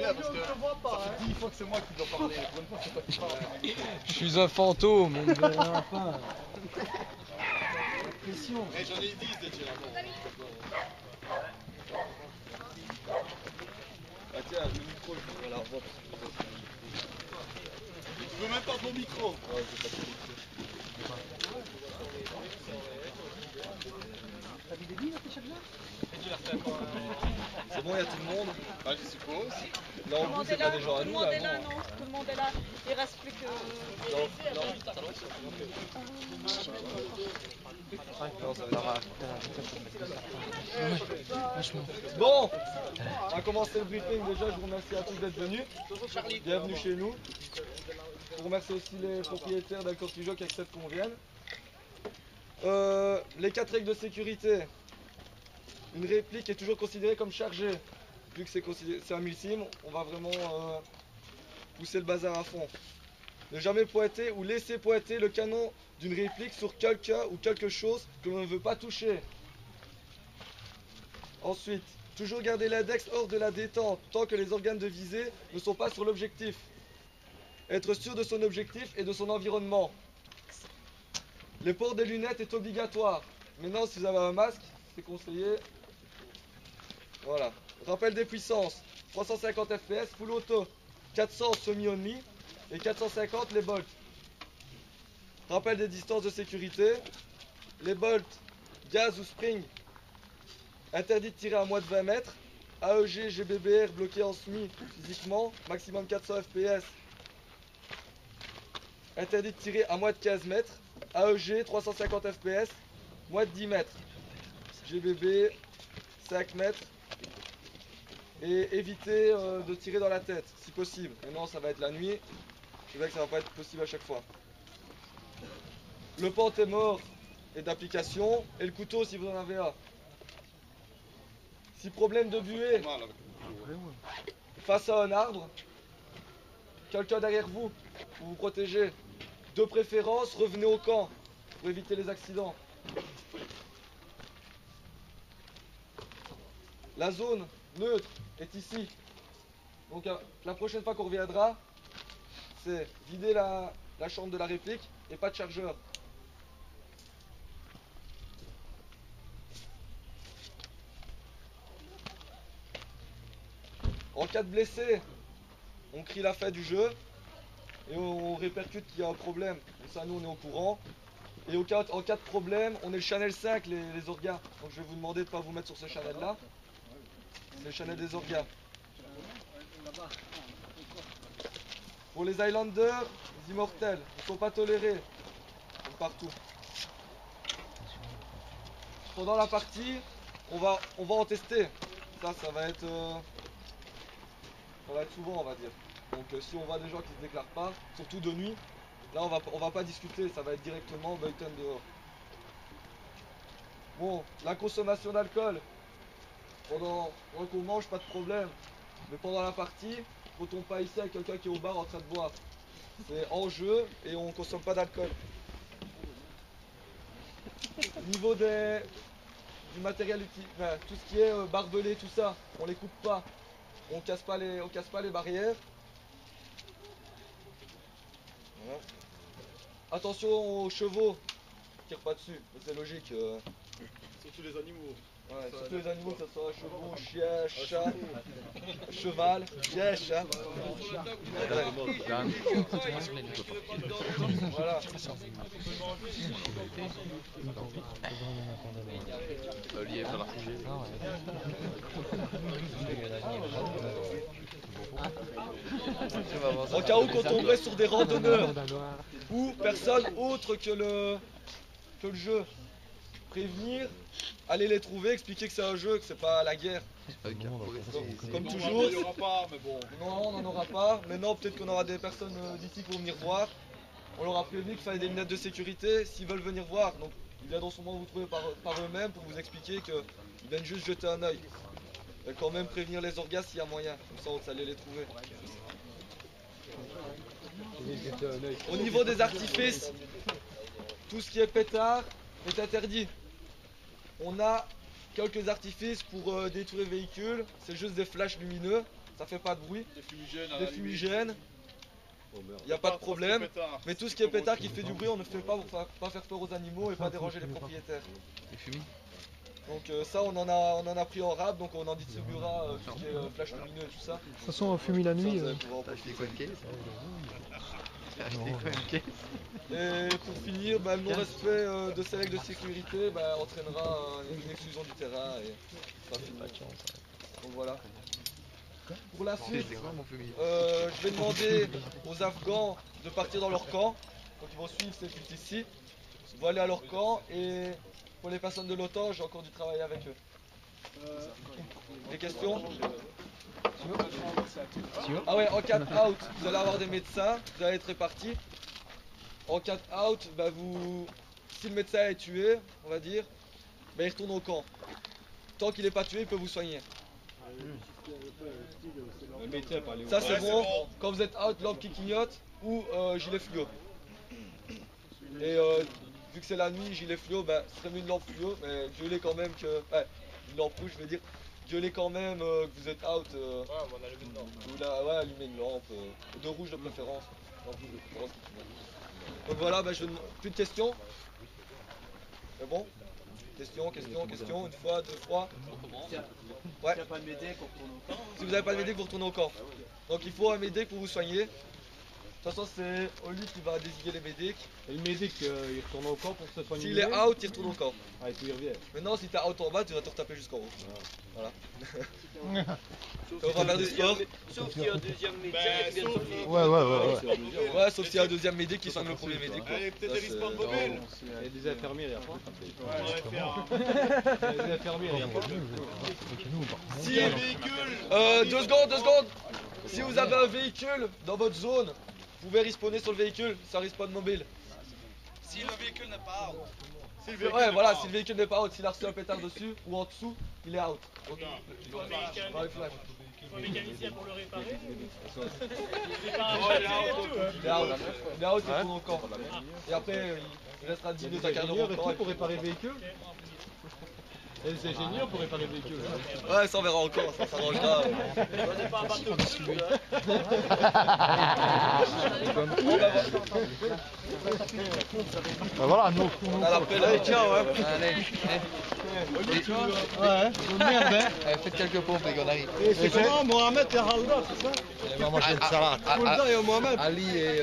bien parce que ça fait 10 fois que c'est moi qui dois parler. Pour une fois, c'est toi qui parles. Je suis un fantôme, on ne verra pas. Pression. Eh, j'en ai 10 de tir à mort. Ah tiens, le micro, je vais la revoir parce que je veux même pas ton micro. Ouais, je vais pas ton micro. T'as vu des billes là, tes chaque C'est bon, il y a tout le monde. Ah, je suppose. Là, en plus, Tout c'est pas des gens à le nous, monde là, est là, non. non, tout le monde est là. Il reste plus que... Non, ça va être... Bon, on va commencer le briefing. Déjà, je vous remercie à tous d'être venus. Bienvenue chez nous. Je remercie aussi les propriétaires d'Alcortijo qui acceptent qu'on vienne. Les 4 règles de sécurité. Une réplique est toujours considérée comme chargée. Vu que c'est un millésime, on va vraiment pousser le bazar à fond. Ne jamais pointer ou laisser pointer le canon d'une réplique sur quelqu'un ou quelque chose que l'on ne veut pas toucher. Ensuite, toujours garder l'index hors de la détente tant que les organes de visée ne sont pas sur l'objectif. Être sûr de son objectif et de son environnement. Le port des lunettes est obligatoire. Maintenant, si vous avez un masque, c'est conseillé. Voilà. Rappel des puissances. 350 fps, full auto. 400 semi-only. Et 450 les bolts. Rappel des distances de sécurité. Les bolts, gaz ou spring, interdit de tirer à moins de 20 mètres. AEG, GBBR bloqué en semi physiquement. Maximum 400 fps. Interdit de tirer à moins de 15 mètres. AEG 350 fps, moins de 10 mètres. GBB 5 mètres. Et éviter de tirer dans la tête, si possible. Maintenant, ça va être la nuit. Je sais que ça va pas être possible à chaque fois. Le pente-mort est d'application. Et le couteau si vous en avez un. Si problème de buée face à un arbre, quelqu'un derrière vous, pour vous protéger. De préférence, revenez au camp pour éviter les accidents. La zone neutre est ici. Donc la prochaine fois qu'on reviendra, c'est vider la chambre de la réplique et pas de chargeur. En cas de blessé, on crie la fin du jeu et on répercute qu'il y a un problème. Donc ça, nous, on est au courant. Et en cas de problème, on est le channel 5, les orgas. Donc je vais vous demander de ne pas vous mettre sur ce channel-là. C'est le channel des orgas. Pour les Highlanders, les immortels, ils ne sont pas tolérés. Comme partout. Pendant la partie, on va en tester. Ça va être souvent, on va dire. Donc si on voit des gens qui ne se déclarent pas, surtout de nuit, là on va pas discuter, ça va être directement Buyton dehors. Bon, la consommation d'alcool, pendant qu'on mange, pas de problème. Mais pendant la partie, faut on pas ici avec quelqu'un qui est au bar en train de boire. C'est en jeu et on consomme pas d'alcool. Niveau du matériel utilisé, enfin, tout ce qui est barbelé, tout ça, on les coupe pas. On casse pas les barrières. Voilà. Attention aux chevaux, tire pas dessus, c'est logique. Surtout les animaux. Ouais, surtout les animaux, que ce soit chevaux, chiens, chats, cheval, chien, chat. Voilà. Olivier va la En cas où qu'on tomberait sur des randonneurs ou personne autre que le jeu, prévenir, aller les trouver, expliquer que c'est un jeu, que c'est pas la guerre. Comme toujours. Il n'y aura pas, mais bon. Non, on n'en aura pas. Maintenant, peut-être qu'on aura des personnes d'ici qui vont venir voir. On leur a prévenu qu'il fallait des lunettes de sécurité s'ils veulent venir voir. Donc, ils viendront sûrement vous trouver par eux-mêmes pour vous expliquer qu'ils viennent juste jeter un œil. Et quand même prévenir les orgas s'il y a moyen. Comme ça, vous allez les trouver. Au niveau des artifices, tout ce qui est pétard est interdit. On a quelques artifices pour détruire les véhicules, c'est juste des flashs lumineux, ça fait pas de bruit. Des fumigènes, Des fumigènes, il n'y a pas de problème. Mais tout ce qui est pétard qui fait du bruit, on ne fait pas pour pas faire peur aux animaux et pas déranger les propriétaires. Les fumis. Donc ça, on en a pris en rab, donc on en distribuera tout ce qui est flash lumineux et tout ça. De toute façon, on fume la nuit. T'as acheté quoi, une caisse? T'as acheté quoi, une caisse? Et pour finir, le non-respect de ces règles de sécurité entraînera une exclusion du terrain et ça fini. Donc voilà. Pour la suite, je vais demander aux Afghans de partir dans leur camp. Donc ils vont suivre ces fuites ici. Ils vont aller à leur camp et pour les personnes de l'OTAN, j'ai encore du travail avec eux. Des questions? Ah ouais, en 4 out, vous allez avoir des médecins, vous allez être répartis. En 4 out, si le médecin est tué, on va dire, il retourne au camp. Tant qu'il n'est pas tué, il peut vous soigner. Ça c'est bon quand vous êtes out, lampe qui clignote ou gilet fluo. Et vu que c'est la nuit, gilet fluo, ce serait mieux une lampe fluo, mais gueulez quand même que... une lampe rouge, je veux dire. Gueulez quand même que vous êtes out. on allume une lampe. Allumez une lampe, de rouge de préférence. Lampe rouge de préférence. Donc voilà, plus de questions. C'est bon? Question, une fois, deux fois. Ouais. Si vous n'avez pas de médic, vous retournez au camp. Donc il faut un médic pour vous soigner. De toute façon, c'est Oli qui va désigner les médics. Et le médic, il retourne au camp pour se soigner. S'il est out, il retourne au camp. Ah, et puis il revient. Maintenant, si t'es out en bas, tu vas te retaper jusqu'en haut. Voilà. On va faire du sport. Sauf s'il y a un deuxième médecin qui vient de soigner. Ouais, sauf s'il y a un deuxième médic qui soigne le premier médic. Allez, peut-être des responsables mobiles. Il y a des infirmiers, il y a pas. On va faire Il y a des infirmiers, il y a pas. Si, 2 secondes. Si vous avez un véhicule dans votre zone, vous pouvez respawner sur le véhicule, ça respawn mobile. Si le véhicule n'est pas out. Si Si le véhicule n'est pas out, s'il a reçu un pétard dessus ou en dessous, il est out. Donc, Il faut un flash. mécanicien pour le réparer. Il est out, il retourne au camp. Et après, il restera 10 minutes à quart d'heure au camp. Pour réparer le véhicule. Et les ingénieurs pour réparer le véhicule. Ouais, ça on verra encore, ça s'arrangera. C'est pas un bateau de cul, Voilà, nous. On a l'appel avec tiens, ouais. Allez, Ouais, merde, hein. faites quelques pompes, les gars, on arrive. C'est comment Mohamed et Halda, c'est ça? On va manger une salade. Ali et